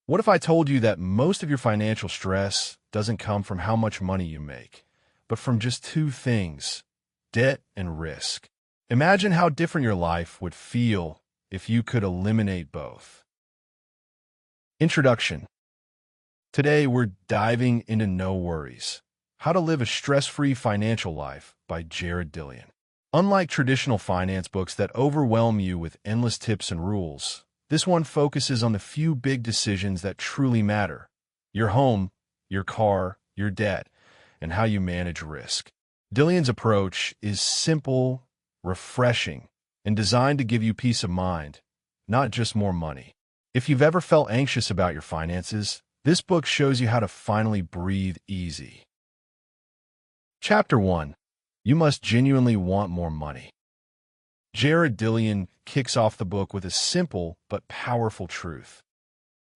What if I told you that most of your financial stress doesn't come from how much money you make, but from just two things, debt and risk? Imagine how different your life would feel if you could eliminate both. Introduction. Today, we're diving into No Worries: How to Live a Stress-Free Financial Life by Dillian. Unlike traditional finance books that overwhelm you with endless tips and rules, this one focuses on the few big decisions that truly matter: your home, your car, your debt, and how you manage risk. Dillian's approach is simple, refreshing, and designed to give you peace of mind, not just more money. If you've ever felt anxious about your finances, this book shows you how to finally breathe easy. Chapter 1. You Must Genuinely Want More Money. Dillian kicks off the book with a simple but powerful truth.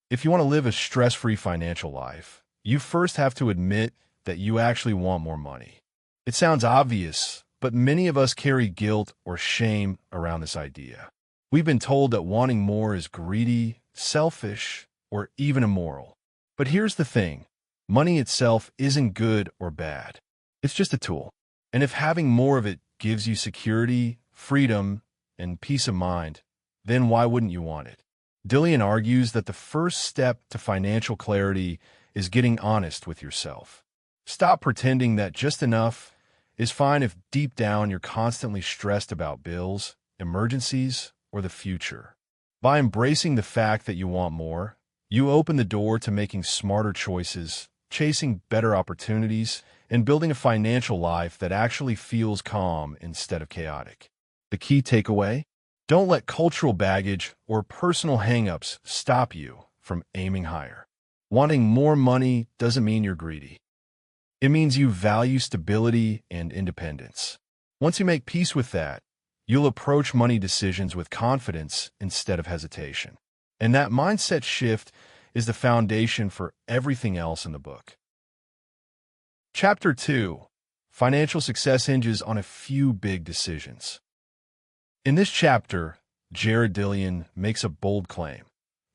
If you want to live a stress-free financial life, you first have to admit that you actually want more money. It sounds obvious, but many of us carry guilt or shame around this idea. We've been told that wanting more is greedy, selfish, or even immoral. But here's the thing: money itself isn't good or bad. It's just a tool. And if having more of it gives you security, freedom, and peace of mind, then why wouldn't you want it? Dillian argues that the first step to financial clarity is getting honest with yourself. Stop pretending that just enough is fine if deep down you're constantly stressed about bills, emergencies, or the future. By embracing the fact that you want more, you open the door to making smarter choices, chasing better opportunities, and building a financial life that actually feels calm instead of chaotic. The key takeaway? Don't let cultural baggage or personal hang-ups stop you from aiming higher. Wanting more money doesn't mean you're greedy. It means you value stability and independence. Once you make peace with that, you'll approach money decisions with confidence instead of hesitation. And that mindset shift is the foundation for everything else in the book. Chapter 2. Financial Success Hinges on a Few Big Decisions. In this chapter, Dillian makes a bold claim.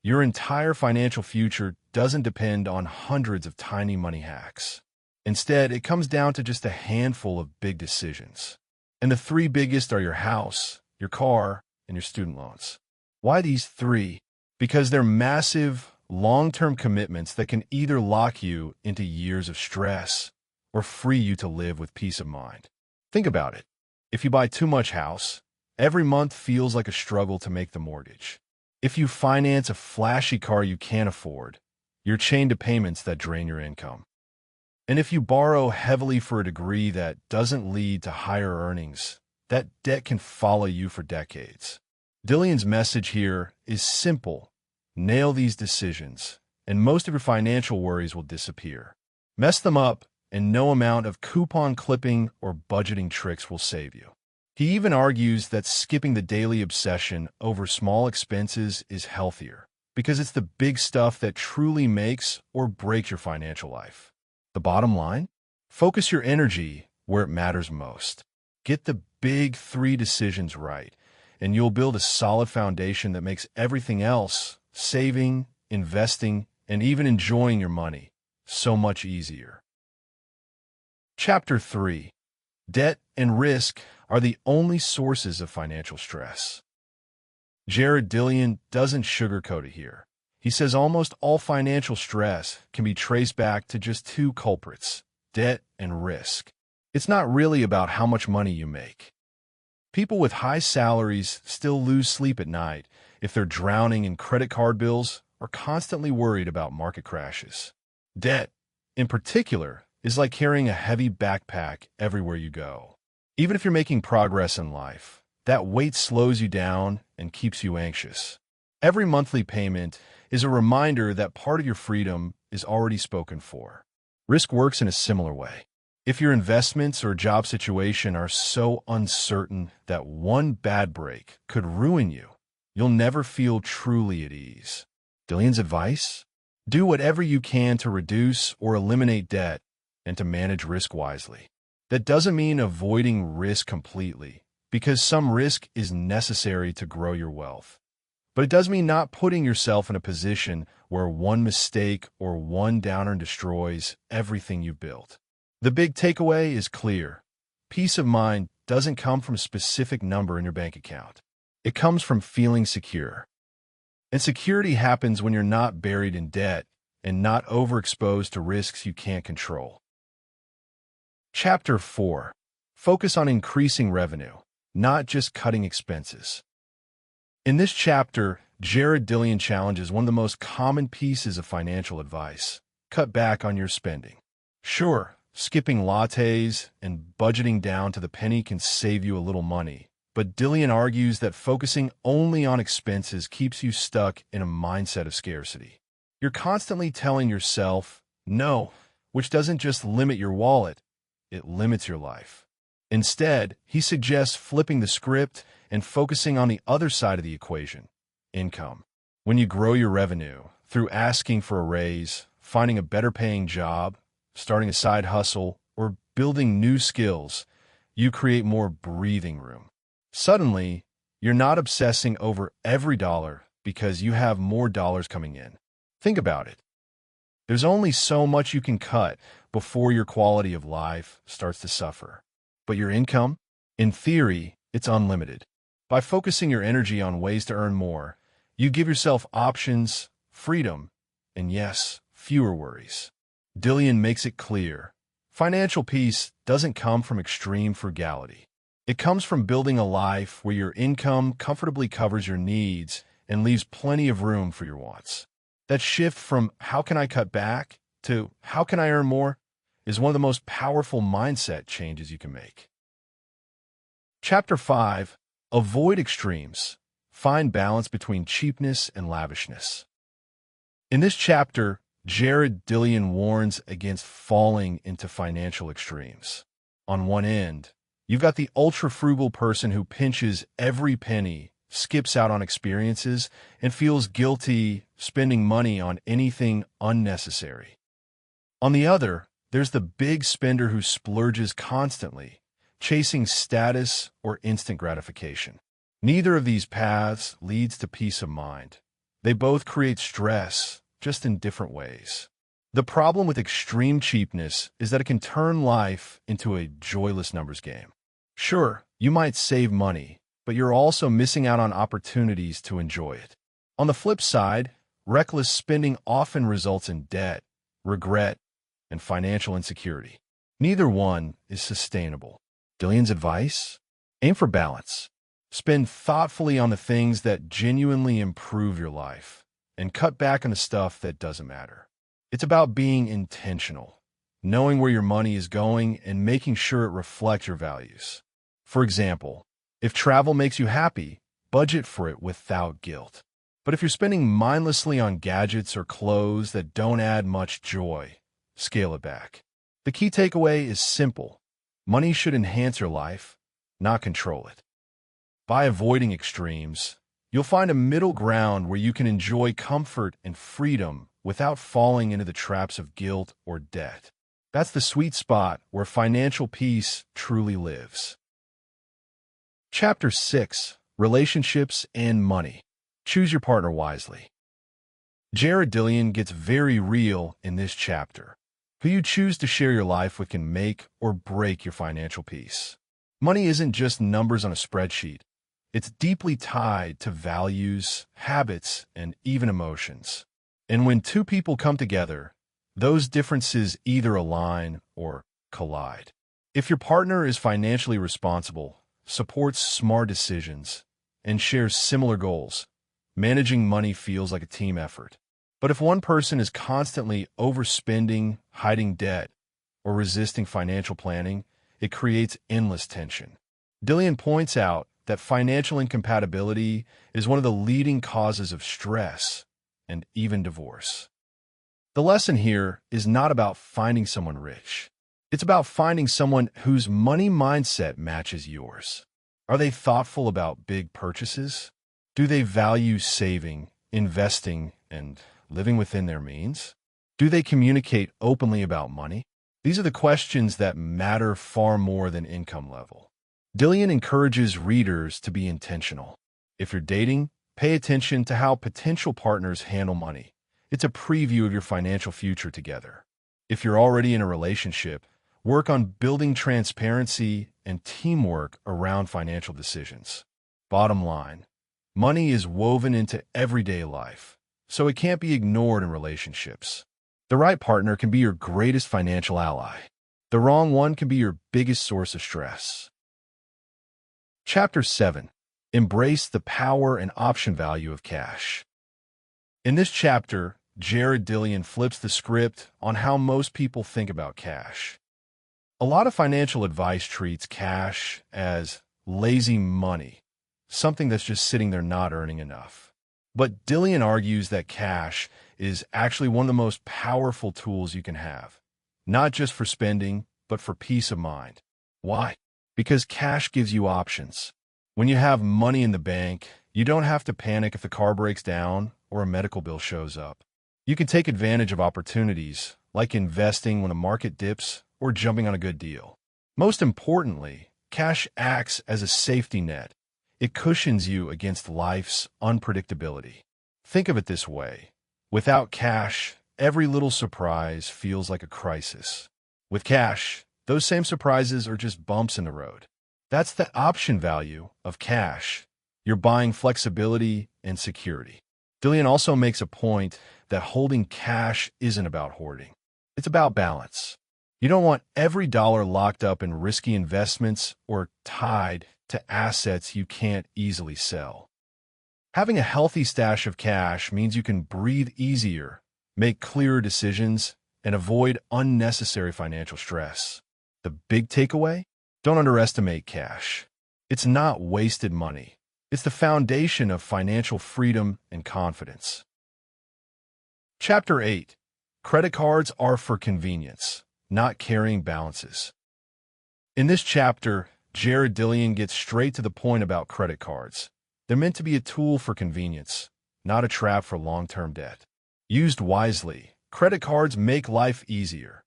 Your entire financial future doesn't depend on hundreds of tiny money hacks. Instead, it comes down to just a handful of big decisions. And the three biggest are your house, your car, and your student loans. Why these three? Because they're massive, long-term commitments that can either lock you into years of stress or free you to live with peace of mind. Think about it. If you buy too much house, every month feels like a struggle to make the mortgage. If you finance a flashy car you can't afford, you're chained to payments that drain your income. And if you borrow heavily for a degree that doesn't lead to higher earnings, that debt can follow you for decades. Dillian's message here is simple. Nail these decisions, and most of your financial worries will disappear. Mess them up, and no amount of coupon clipping or budgeting tricks will save you. He even argues that skipping the daily obsession over small expenses is healthier, because it's the big stuff that truly makes or breaks your financial life. The bottom line? Focus your energy where it matters most. Get the big three decisions right, and you'll build a solid foundation that makes everything else, saving, investing, and even enjoying your money, so much easier. Chapter 3. Debt and risk are the only sources of financial stress. Dillian doesn't sugarcoat it here. He says almost all financial stress can be traced back to just two culprits: debt and risk. It's not really about how much money you make. People with high salaries still lose sleep at night if they're drowning in credit card bills or constantly worried about market crashes. Debt, in particular, is like carrying a heavy backpack everywhere you go. Even if you're making progress in life, that weight slows you down and keeps you anxious. Every monthly payment is a reminder that part of your freedom is already spoken for. Risk works in a similar way. If your investments or job situation are so uncertain that one bad break could ruin you, you'll never feel truly at ease. Dillian's advice? Do whatever you can to reduce or eliminate debt and to manage risk wisely. That doesn't mean avoiding risk completely, because some risk is necessary to grow your wealth. But it does mean not putting yourself in a position where one mistake or one downer destroys everything you've built. The big takeaway is clear. Peace of mind doesn't come from a specific number in your bank account. It comes from feeling secure. And security happens when you're not buried in debt and not overexposed to risks you can't control. Chapter 4. Focus on increasing revenue, not just cutting expenses. In this chapter, Dillian challenges one of the most common pieces of financial advice: cut back on your spending. Sure, skipping lattes and budgeting down to the penny can save you a little money, but Dillian argues that focusing only on expenses keeps you stuck in a mindset of scarcity. You're constantly telling yourself no, which doesn't just limit your wallet, it limits your life. Instead, he suggests flipping the script and focusing on the other side of the equation: income. When you grow your revenue through asking for a raise, finding a better paying job, starting a side hustle, or building new skills, you create more breathing room. Suddenly, you're not obsessing over every dollar because you have more dollars coming in. Think about it. There's only so much you can cut before your quality of life starts to suffer. But your income? In theory, it's unlimited. By focusing your energy on ways to earn more, you give yourself options, freedom, and yes, fewer worries. Dillian makes it clear: financial peace doesn't come from extreme frugality. It comes from building a life where your income comfortably covers your needs and leaves plenty of room for your wants. That shift from "how can I cut back" to "how can I earn more" is one of the most powerful mindset changes you can make. Chapter 5. Avoid extremes. Find balance between cheapness and lavishness. In this chapter, Dillian warns against falling into financial extremes. On one end, you've got the ultra-frugal person who pinches every penny, skips out on experiences, and feels guilty spending money on anything unnecessary. On the other, there's the big spender who splurges constantly, chasing status or instant gratification. Neither of these paths leads to peace of mind. They both create stress, just in different ways. The problem with extreme cheapness is that it can turn life into a joyless numbers game. Sure, you might save money, but you're also missing out on opportunities to enjoy it. On the flip side, reckless spending often results in debt, regret, and financial insecurity. Neither one is sustainable. Dillian's advice? Aim for balance. Spend thoughtfully on the things that genuinely improve your life, and cut back on the stuff that doesn't matter. It's about being intentional, knowing where your money is going and making sure it reflects your values. For example, if travel makes you happy, budget for it without guilt. But if you're spending mindlessly on gadgets or clothes that don't add much joy, scale it back. The key takeaway is simple: money should enhance your life, not control it. By avoiding extremes, you'll find a middle ground where you can enjoy comfort and freedom without falling into the traps of guilt or debt. That's the sweet spot where financial peace truly lives. Chapter 6. Relationships and Money. Choose your partner wisely. Dillian gets very real in this chapter. Who you choose to share your life with can make or break your financial peace. Money isn't just numbers on a spreadsheet. It's deeply tied to values, habits, and even emotions. And when two people come together, those differences either align or collide. If your partner is financially responsible, supports smart decisions, and shares similar goals, managing money feels like a team effort. But if one person is constantly overspending, hiding debt, or resisting financial planning, it creates endless tension. Dillian points out that financial incompatibility is one of the leading causes of stress and even divorce. The lesson here is not about finding someone rich. It's about finding someone whose money mindset matches yours. Are they thoughtful about big purchases? Do they value saving, investing, and living within their means? Do they communicate openly about money? These are the questions that matter far more than income level. Dillian encourages readers to be intentional. If you're dating, Pay attention to how potential partners handle money. It's a preview of your financial future together. If you're already in a relationship, work on building transparency and teamwork around financial decisions. Bottom line, money is woven into everyday life, so it can't be ignored in relationships. The right partner can be your greatest financial ally. The wrong one can be your biggest source of stress. Chapter 7. Embrace the power and option value of cash. In this chapter, Dillian flips the script on how most people think about cash. A lot of financial advice treats cash as lazy money, something that's just sitting there not earning enough. But Dillian argues that cash is actually one of the most powerful tools you can have, not just for spending, but for peace of mind. Why? Because cash gives you options. When you have money in the bank, you don't have to panic if the car breaks down or a medical bill shows up. You can take advantage of opportunities, like investing when the market dips or jumping on a good deal. Most importantly, cash acts as a safety net. It cushions you against life's unpredictability. Think of it this way. Without cash, every little surprise feels like a crisis. With cash, those same surprises are just bumps in the road. That's the option value of cash. You're buying flexibility and security. Dillian also makes a point that holding cash isn't about hoarding. It's about balance. You don't want every dollar locked up in risky investments or tied to assets you can't easily sell. Having a healthy stash of cash means you can breathe easier, make clearer decisions, and avoid unnecessary financial stress. The big takeaway? Don't underestimate cash. It's not wasted money. It's the foundation of financial freedom and confidence. Chapter 8. Credit cards are for convenience, not carrying balances. In this chapter, Dillian gets straight to the point about credit cards. They're meant to be a tool for convenience, not a trap for long-term debt. Used wisely, credit cards make life easier.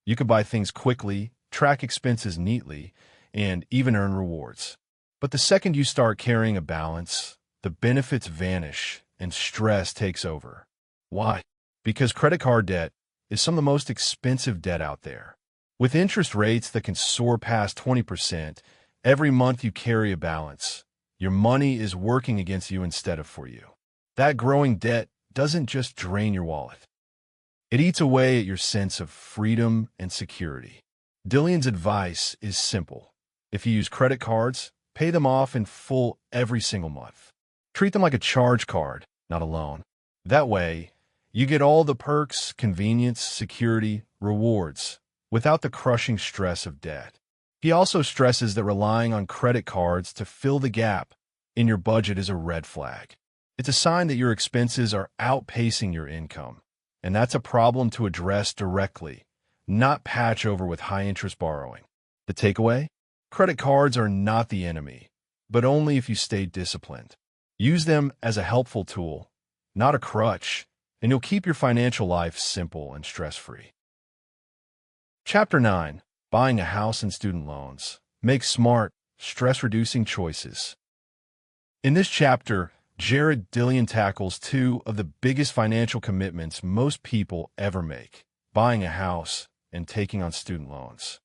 You can buy things quickly, track expenses neatly, and even earn rewards. But the second you start carrying a balance, the benefits vanish and stress takes over. Why? Because credit card debt is some of the most expensive debt out there. With interest rates that can soar past 20%, every month you carry a balance. Your money is working against you instead of for you. That growing debt doesn't just drain your wallet. It eats away at your sense of freedom and security. Dillian's advice is simple. If you use credit cards, pay them off in full every single month. Treat them like a charge card, not a loan. That way, you get all the perks, convenience, security, rewards, without the crushing stress of debt. He also stresses that relying on credit cards to fill the gap in your budget is a red flag. It's a sign that your expenses are outpacing your income, and that's a problem to address directly, not patch over with high-interest borrowing. The takeaway? Credit cards are not the enemy, but only if you stay disciplined. Use them as a helpful tool, not a crutch, and you'll keep your financial life simple and stress-free. Chapter 9. Buying a house and student loans. Make smart, stress-reducing choices. In this chapter, Dillian tackles two of the biggest financial commitments most people ever make: buying a house and taking on student loans.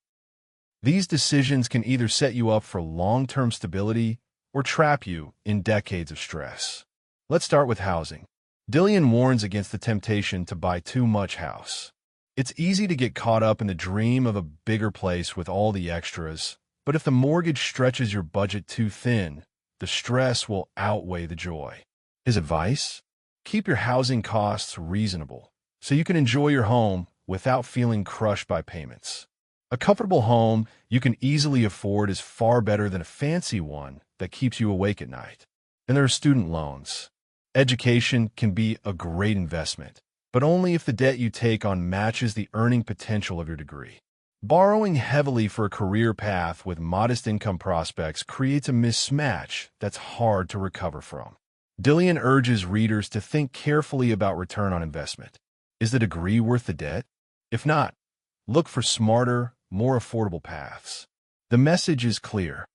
These decisions can either set you up for long-term stability or trap you in decades of stress. Let's start with housing. Dillian warns against the temptation to buy too much house. It's easy to get caught up in the dream of a bigger place with all the extras, but if the mortgage stretches your budget too thin, the stress will outweigh the joy. His advice? Keep your housing costs reasonable so you can enjoy your home without feeling crushed by payments. A comfortable home you can easily afford is far better than a fancy one that keeps you awake at night. And there are student loans. Education can be a great investment, but only if the debt you take on matches the earning potential of your degree. Borrowing heavily for a career path with modest income prospects creates a mismatch that's hard to recover from. Dillian urges readers to think carefully about return on investment. Is the degree worth the debt? If not, look for smarter, more affordable paths. The message is clear.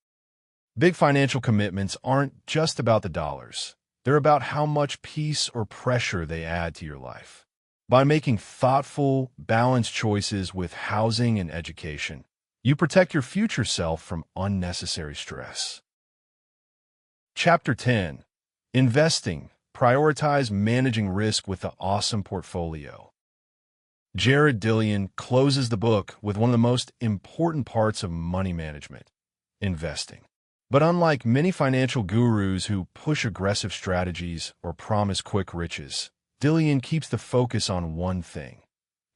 Big financial commitments aren't just about the dollars. They're about how much peace or pressure they add to your life. By making thoughtful, balanced choices with housing and education, you protect your future self from unnecessary stress. Chapter 10. Investing. Prioritize managing risk with the awesome portfolio. Jared Dillian closes the book with one of the most important parts of money management: investing. But unlike many financial gurus who push aggressive strategies or promise quick riches, Dillian keeps the focus on one thing: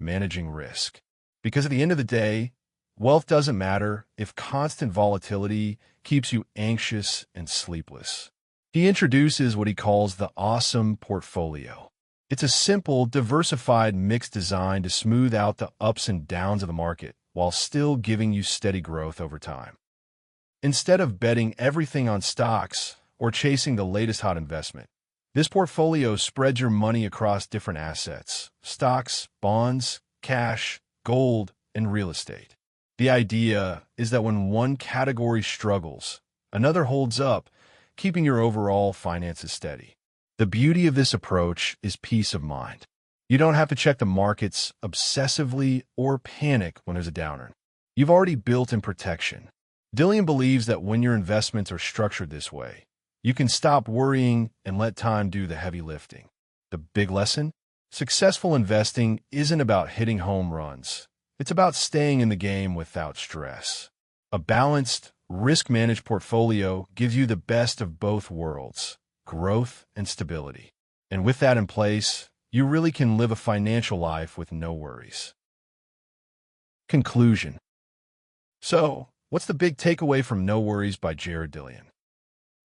managing risk. Because at the end of the day, wealth doesn't matter if constant volatility keeps you anxious and sleepless. He introduces what he calls the awesome portfolio. It's a simple, diversified mix designed to smooth out the ups and downs of the market while still giving you steady growth over time. Instead of betting everything on stocks or chasing the latest hot investment, this portfolio spreads your money across different assets: stocks, bonds, cash, gold, and real estate. The idea is that when one category struggles, another holds up, keeping your overall finances steady. The beauty of this approach is peace of mind. You don't have to check the markets obsessively or panic when there's a downturn. You've already built in protection. Dillian believes that when your investments are structured this way, you can stop worrying and let time do the heavy lifting. The big lesson? Successful investing isn't about hitting home runs. It's about staying in the game without stress. A balanced, risk-managed portfolio gives you the best of both worlds: growth and stability. And with that in place, you really can live a financial life with no worries. Conclusion. So, what's the big takeaway from No Worries by Jared Dillian?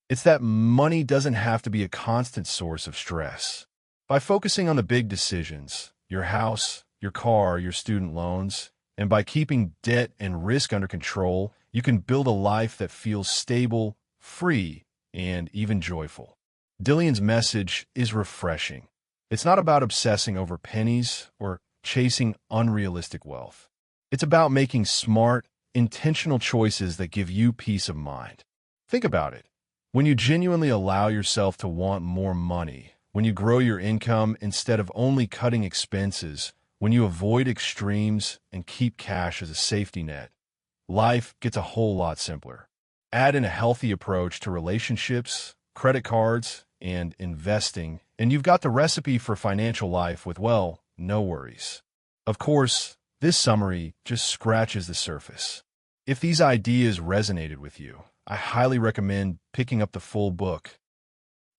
It's that money doesn't have to be a constant source of stress. By focusing on the big decisions, your house, your car, your student loans, and by keeping debt and risk under control, you can build a life that feels stable, free, and even joyful. Dillian's message is refreshing. It's not about obsessing over pennies or chasing unrealistic wealth. It's about making smart, intentional choices that give you peace of mind. Think about it. When you genuinely allow yourself to want more money, when you grow your income instead of only cutting expenses, when you avoid extremes and keep cash as a safety net, life gets a whole lot simpler. Add in a healthy approach to relationships, credit cards, and investing, and you've got the recipe for financial life with, well, no worries. Of course, this summary just scratches the surface. If these ideas resonated with you, I highly recommend picking up the full book,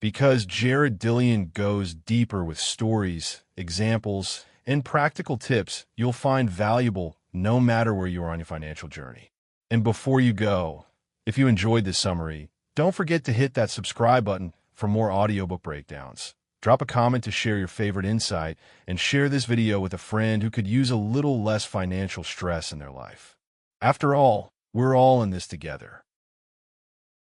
because Jared Dillian goes deeper with stories, examples, and practical tips you'll find valuable no matter where you are on your financial journey. And before you go, if you enjoyed this summary, don't forget to hit that subscribe button for more audiobook breakdowns. Drop a comment to share your favorite insight, and share this video with a friend who could use a little less financial stress in their life. After all, we're all in this together.